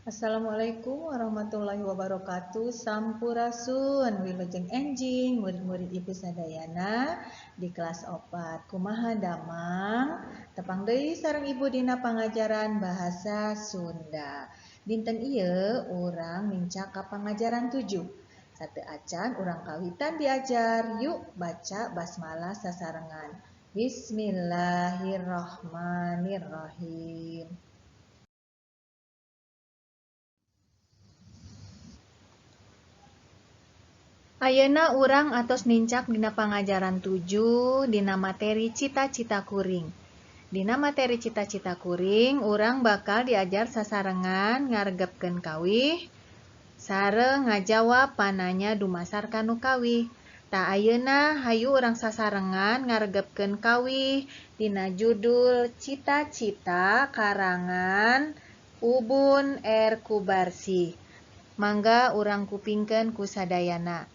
Assalamualaikum warahmatullahi wabarakatuh. Sampurasun, wilujeng enjing, murid-murid Ibu sadayana di kelas 4. Kumaha damang, tepang deui sareng Ibu dina pangajaran bahasa Sunda. Dinten ieu urang mincak ka pangajaran 7. Sate acan urang kawitan diajar, yuk baca basmalah sasarengan. Bismillahirrahmanirrahim. Ayeuna urang atos nincak dina pangajaran 7 dina materi cita-cita kuring. Dina materi cita-cita kuring, urang bakal diajar sasarengan ngaregepkeun kawih sareng ngajawab pananya dumasar kanu kawih. Ta ayeuna hayu urang sasarengan ngaregepkeun kawih dina judul Cita-cita karangan Ubun R. Kubarsi. Mangga urang kupingkeun ku sadayana.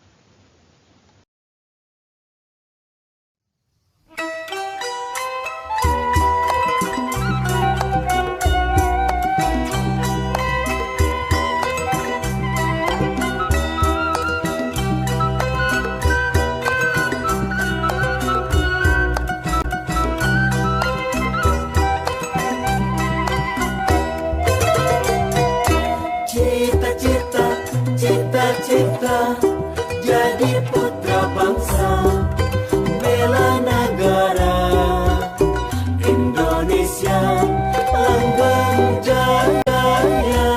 Cita-cita jadi putra bangsa, bela negara Indonesia langgeng jaya,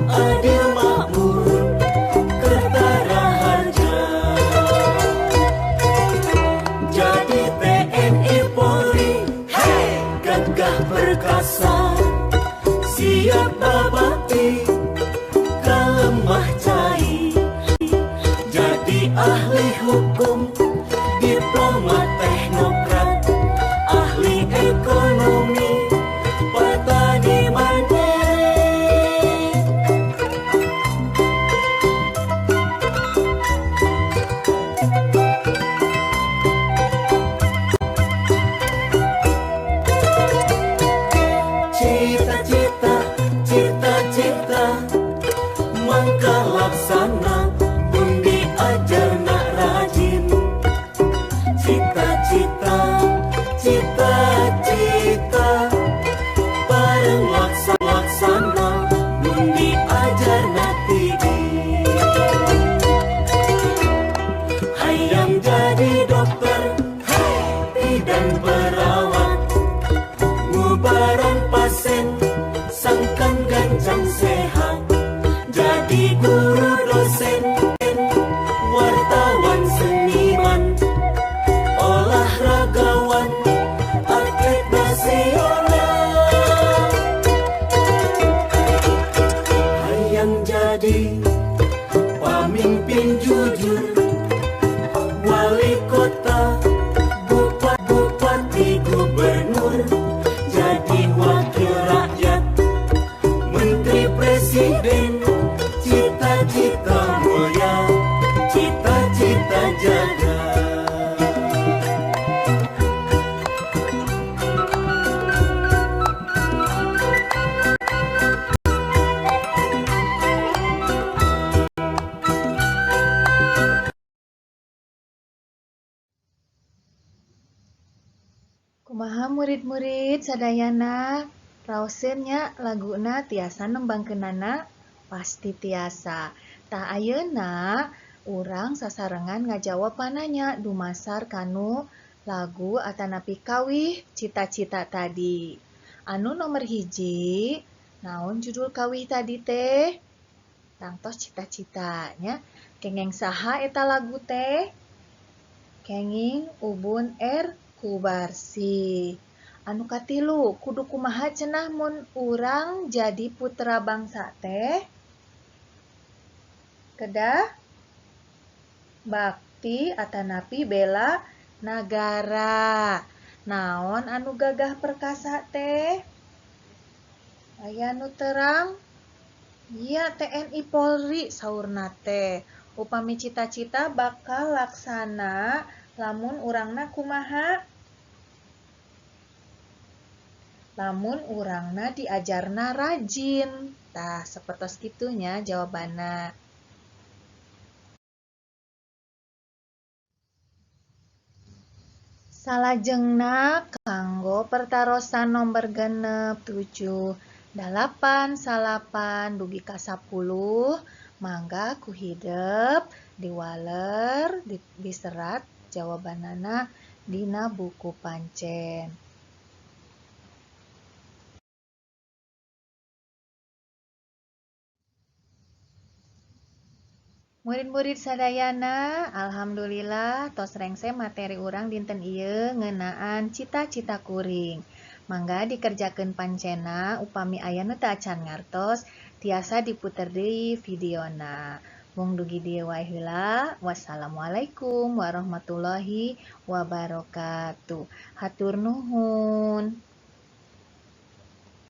adil makmur ketara harja, jadi TNI Polri, hey, gagah perkasa, siap babakti lemah cai, jadi ahli hukum, diplomat teknokrat, ahli ekonomi, petani mandiri. Cita-cita, cita-cita mangka laksana, bundi ajar nak rajin. Cita-cita, cita-cita bareng laksana, bundi ajar nak tidi. Hayang jadi dokter, hey, bidan perawat, ngubaran pasien, sangkan gancang sehat. Jadi guru dosen, wartawan seniman, olahragawan, atlet nasional. Hayang jadi pamimpin jujur, wali kota, bupati, gubernur, jadi wakil rakyat, menteri presiden. Cita-cita mulia, cita-cita jaga. Kumaha murid-murid sadayana, raoseunnya laguna tiasa nembangkeunana pasti tiasa. Tah ayeuna urang sasarengan ngajawab pananya dumasar kanu lagu atanapi kawih cita-cita tadi. Anu nomor hiji, naon judul kawih tadi teh? Tangtos cita-citanya. Kenging saha eta lagu teh? Kenging Ubun R. Kubarsi. Anu katilu, kudu kumaha cenah mun urang jadi putra bangsa teh? Kedah bakti atanapi bela nagara. Naon anu gagah perkasa teh? Aya anu terang? Iya, TNI Polri saurna teh. Upami cita-cita bakal laksana lamun urangna kumaha? lamun urangna diajarna rajin. Tah, sapertos kitunya jawabanna. Salajengna kanggo pertarosan nomor genep 7, 8, 9 dugi ka 10, mangga ku hidep diwaler diserat jawabanana dina buku pancen. Murid-murid sadayana, alhamdulillah tos rengse materi urang dinten ieu ngeunaan cita-cita kuring. Mangga dikerjakeun pancena upami aya nu teu acan ngartos, tiasa diputer deui videona. Mung dugi dieu wae heula. Wassalamualaikum warahmatullahi wabarakatuh. Hatur nuhun.